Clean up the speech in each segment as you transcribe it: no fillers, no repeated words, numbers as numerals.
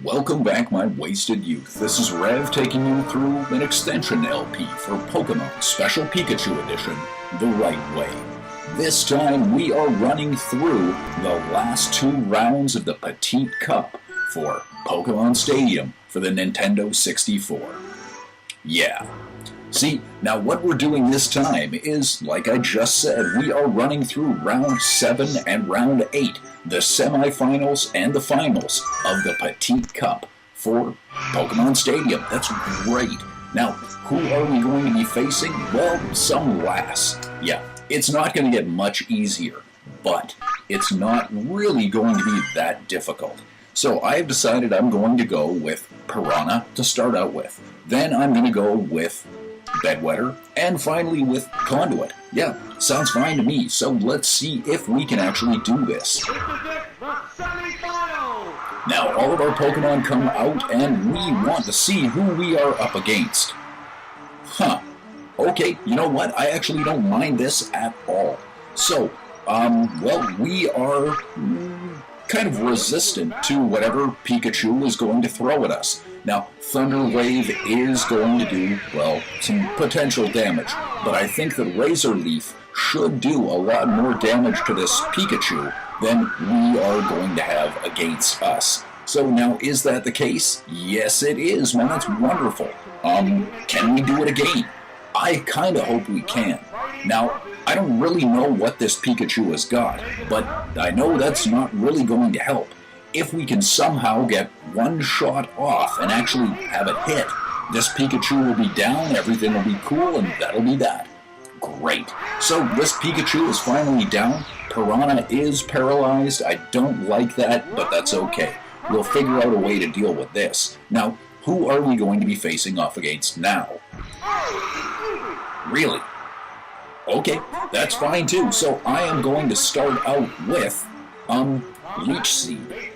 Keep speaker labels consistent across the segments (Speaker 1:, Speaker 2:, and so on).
Speaker 1: Welcome back, my wasted youth. This is Rev taking you through an extension LP for Pokemon Special Pikachu Edition the right way. This time we are running through the last two rounds of the Petit Cup for Pokemon Stadium for the Nintendo 64. Yeah. See, now what we're doing this time is, like I just said, we are running through Round 7 and Round 8, the semifinals and the finals of the Petit Cup for Pokemon Stadium. That's great. Now, who are we going to be facing? Well, some lass. Yeah, it's not going to get much easier, but it's not really going to be that difficult. So I have decided I'm going to go with Piranha to start out with. Then I'm going to go with Bedwetter, and finally with Conduit. Yeah, sounds fine to me, so let's see if we can actually do this. Now, all of our Pokemon come out, and we want to see who we are up against. Huh. Okay, you know what? I actually don't mind this at all. So, well, we are kind of resistant to whatever Pikachu is going to throw at us. Now, Thunder Wave is going to do, well, some potential damage, but I think that Razor Leaf should do a lot more damage to this Pikachu than we are going to have against us. So now, is that the case? Yes, it is, man. That's wonderful. Can we do it again? I kind of hope we can. Now, I don't really know what this Pikachu has got, but I know that's not really going to help. If we can somehow get one shot off and actually have it hit, this Pikachu will be down, everything will be cool, and that'll be that. Great. So this Pikachu is finally down. Piranha is paralyzed. I don't like that, but that's okay. We'll figure out a way to deal with this. Now, who are we going to be facing off against now? Really? Okay, that's fine too. So I am going to start out with, Leech Seed.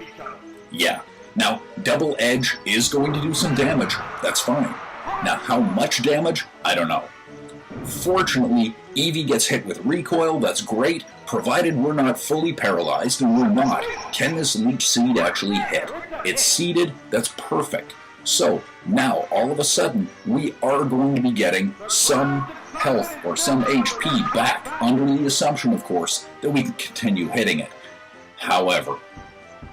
Speaker 1: Yeah. Now, Double Edge is going to do some damage. That's fine. Now, how much damage? I don't know. Fortunately, Eevee gets hit with Recoil. That's great, provided we're not fully paralyzed, and we're not. Can this Leech Seed actually hit? It's seeded. That's perfect. So, now, all of a sudden, we are going to be getting some health or some HP back, under the assumption, of course, that we can continue hitting it. However,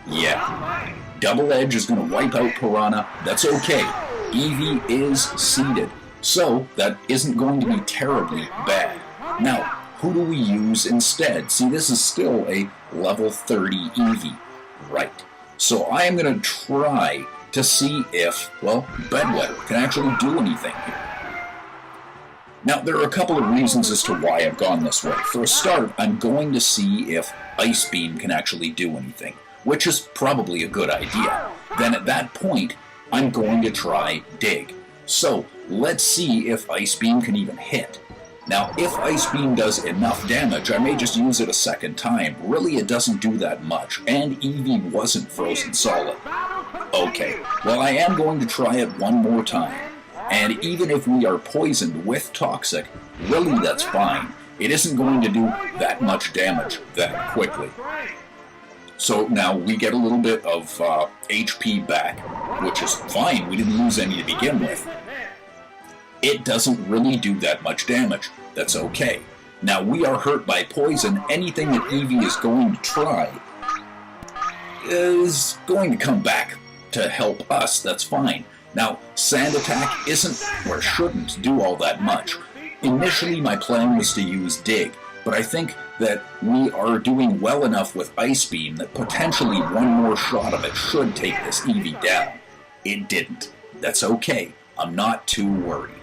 Speaker 1: yeah, Double Edge is going to wipe out Piranha. That's okay. Eevee is seeded, so that isn't going to be terribly bad. Now, who do we use instead? See, this is still a level 30 Eevee. Right. So I am going to try to see if, well, Bedwetter can actually do anything here. Now, there are a couple of reasons as to why I've gone this way. For a start, I'm going to see if Ice Beam can actually do anything, which is probably a good idea. Then at that point, I'm going to try Dig. So, let's see if Ice Beam can even hit. Now, if Ice Beam does enough damage, I may just use it a second time. Really, it doesn't do that much, and Eevee wasn't frozen solid. Okay, well, I am going to try it one more time. And even if we are poisoned with Toxic, really that's fine. It isn't going to do that much damage that quickly. So now we get a little bit of HP back, which is fine. We didn't lose any to begin with. It doesn't really do that much damage. That's okay. Now we are hurt by poison. Anything that Eevee is going to try is going to come back to help us. That's fine. Now, Sand Attack isn't, or shouldn't, do all that much. Initially, my plan was to use Dig, but I think that we are doing well enough with Ice Beam that potentially one more shot of it should take this Eevee down. It didn't. That's okay. I'm not too worried.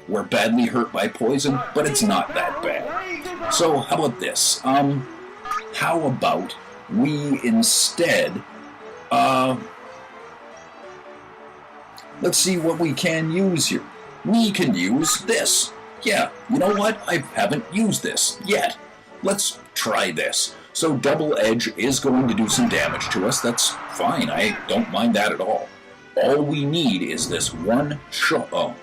Speaker 1: We're badly hurt by poison, but it's not that bad. So, how about this? How about we instead, let's see what we can use here. We can use this. Yeah, you know what? I haven't used this yet. Let's try this. So Double Edge is going to do some damage to us. That's fine. I don't mind that at all. All we need is this one shot. Oh,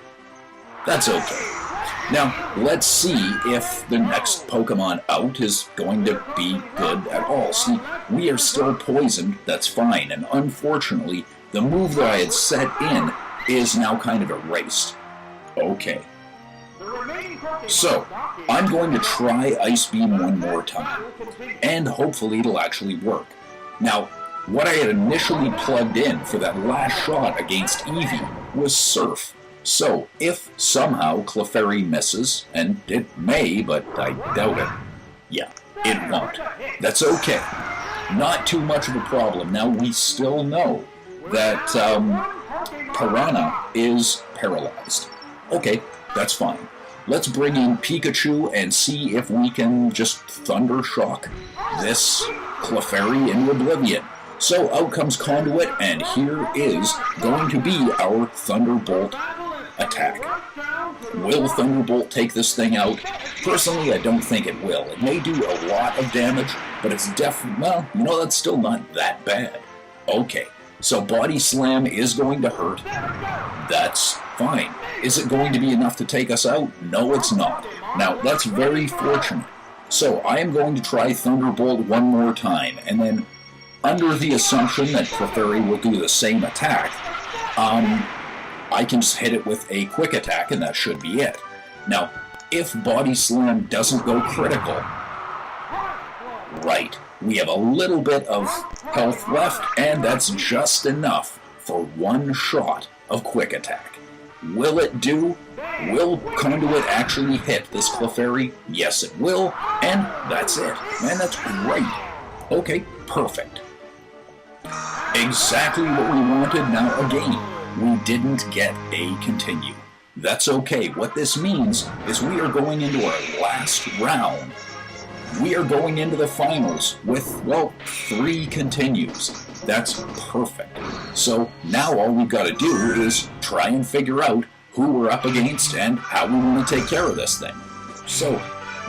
Speaker 1: that's okay. Now, let's see if the next Pokemon out is going to be good at all. See, we are still poisoned, that's fine, and unfortunately, the move that I had set in is now kind of erased. Okay. So, I'm going to try Ice Beam one more time, and hopefully it'll actually work. Now, what I had initially plugged in for that last shot against Eevee was Surf. So, if somehow Clefairy misses, and it may, but I doubt it, yeah, it won't. That's okay. Not too much of a problem. Now, we still know that Piranha is paralyzed. Okay, that's fine. Let's bring in Pikachu and see if we can just Thunder Shock this Clefairy into oblivion. So out comes Conduit, and here is going to be our Thunderbolt attack. Will Thunderbolt take this thing out? Personally, I don't think it will. It may do a lot of damage, but it's definitely, well, you know, that's still not that bad. Okay, so Body Slam is going to hurt. That's fine. Is it going to be enough to take us out? No, it's not. Now, that's very fortunate. So I am going to try Thunderbolt one more time, and then under the assumption that Clefairy will do the same attack, I can just hit it with a quick attack, and that should be it. Now, if Body Slam doesn't go critical, right, we have a little bit of health left, and that's just enough for one shot of quick attack. Will it do? Will Conduit actually hit this Clefairy? Yes, it will, and that's it. Man, that's great. Okay, perfect. Exactly what we wanted. Now, again, we didn't get a continue. That's okay. What this means is we are going into our last round. We are going into the finals with, well, 3 continues. That's perfect. So now all we've got to do is try and figure out who we're up against and how we want to take care of this thing. So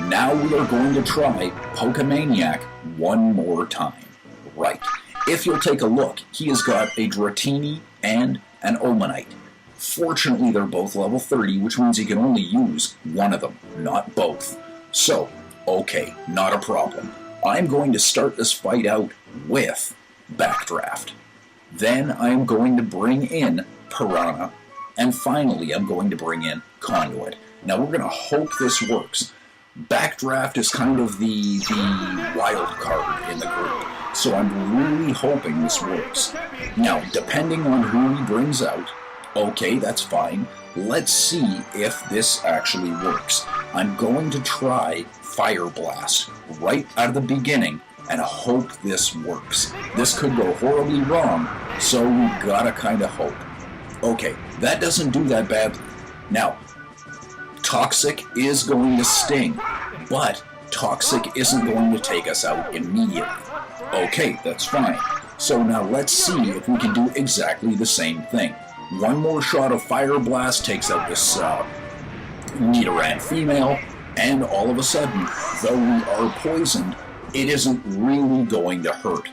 Speaker 1: now we are going to try Pokemaniac one more time. Right. If you'll take a look, he has got a Dratini and an Omanite. Fortunately, they're both level 30, which means he can only use one of them, not both. So, okay, not a problem. I'm going to start this fight out with Backdraft. Then I'm going to bring in Piranha. And finally, I'm going to bring in Conduit. Now, we're going to hope this works. Backdraft is kind of the wild card in the group. So I'm really hoping this works. Now, depending on who he brings out, okay, that's fine. Let's see if this actually works. I'm going to try Fire Blast right out of the beginning and hope this works. This could go horribly wrong, so we gotta kind of hope. Okay, that doesn't do that badly. Now, Toxic is going to sting, but Toxic isn't going to take us out immediately. Okay, that's fine. So now let's see if we can do exactly the same thing. One more shot of Fire Blast takes out this Nidoran female, and all of a sudden, though we are poisoned, it isn't really going to hurt.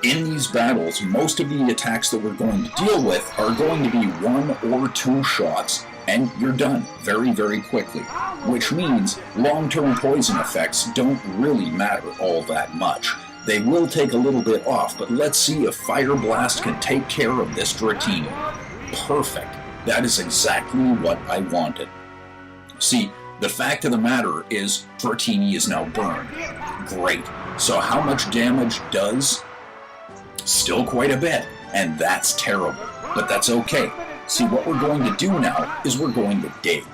Speaker 1: In these battles, most of the attacks that we're going to deal with are going to be 1 or 2 shots, and you're done very, very quickly. Which means long-term poison effects don't really matter all that much. They will take a little bit off, but let's see if Fire Blast can take care of this Dratini. Perfect. That is exactly what I wanted. See, the fact of the matter is Dratini is now burned. Great. So how much damage does? Still quite a bit, and that's terrible, but that's okay. See, what we're going to do now is we're going to dig.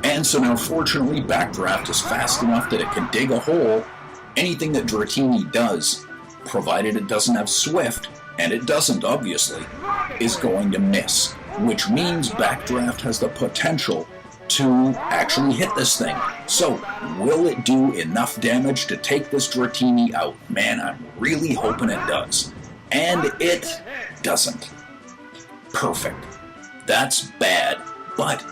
Speaker 1: And so now, fortunately, Backdraft is fast enough that it can dig a hole. Anything that Dratini does, provided it doesn't have Swift, and it doesn't, obviously, is going to miss, which means Backdraft has the potential to actually hit this thing. So, will it do enough damage to take this Dratini out? Man, I'm really hoping it does. And it doesn't. Perfect. That's bad, but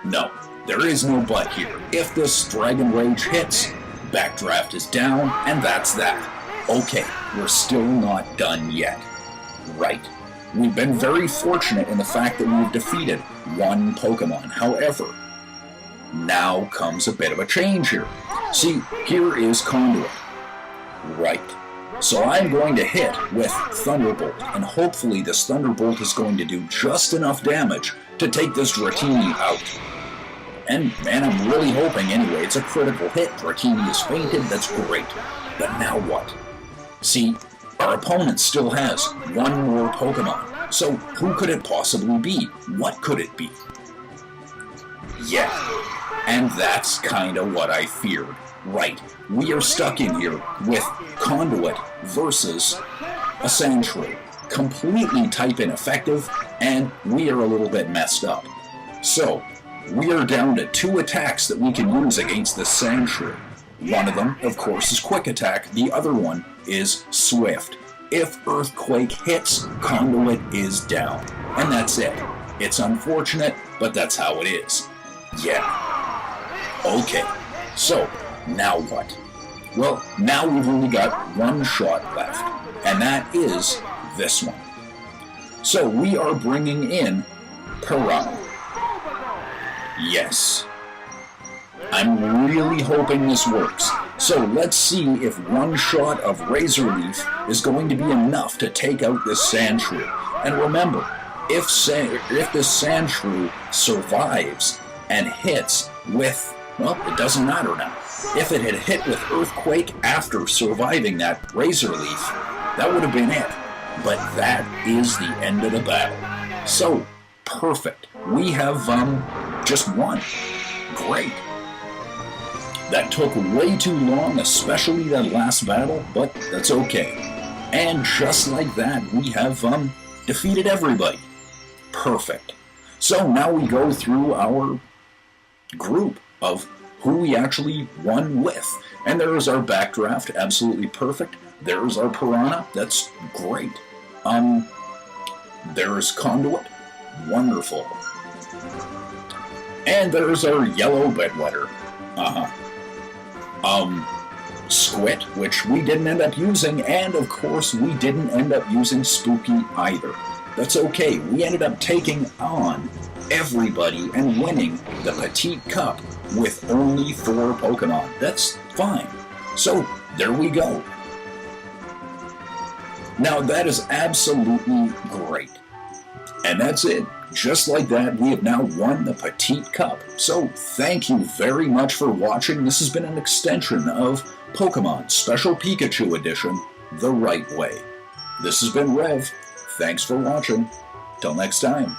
Speaker 1: no, there is no but here. If this Dragon Rage hits, Backdraft is down, and that's that. Okay, we're still not done yet. Right. We've been very fortunate in the fact that we've defeated one Pokemon. However, now comes a bit of a change here. See, here is Conduit. Right. So I'm going to hit with Thunderbolt, and hopefully this Thunderbolt is going to do just enough damage to take this Dratini out. And I'm really hoping anyway, it's a critical hit. Dratini is fainted, that's great. But now what? See, our opponent still has one more Pokemon. So who could it possibly be? What could it be? Yeah, and that's kinda what I feared. Right, we are stuck in here with Conduit versus a Sandshrew. Completely type ineffective, and we are a little bit messed up. So, we are down to 2 attacks that we can use against this Sandshrew. One of them, of course, is Quick Attack. The other one is Swift. If Earthquake hits, Conduit is down. And that's it. It's unfortunate, but that's how it is. Yeah. Okay, so, now what? Well, now we've only got one shot left, and that is this one. So we are bringing in Piranha. Yes. I'm really hoping this works. So let's see if one shot of Razor Leaf is going to be enough to take out this Sandshrew. And remember, if this Sandshrew survives and hits with, well, it doesn't matter now. If it had hit with Earthquake after surviving that Razor Leaf, that would have been it. But that is the end of the battle. So, perfect. We have, just won. Great. That took way too long, especially that last battle, but that's okay. And just like that, we have, defeated everybody. Perfect. So now we go through our group of who we actually won with. And there's our backdraft, absolutely perfect. There's our Piranha, that's great. There's Conduit, wonderful. And there's our yellow bedwetter. Squit, which we didn't end up using, and of course we didn't end up using Spooky either. That's okay, we ended up taking on everybody and winning the Petit Cup with only 4 Pokemon. That's fine. So, there we go. Now that is absolutely great. And that's it. Just like that, we have now won the Petit Cup. So, thank you very much for watching. This has been an extension of Pokemon Special Pikachu Edition, the right way. This has been Rev. Thanks for watching. Till next time.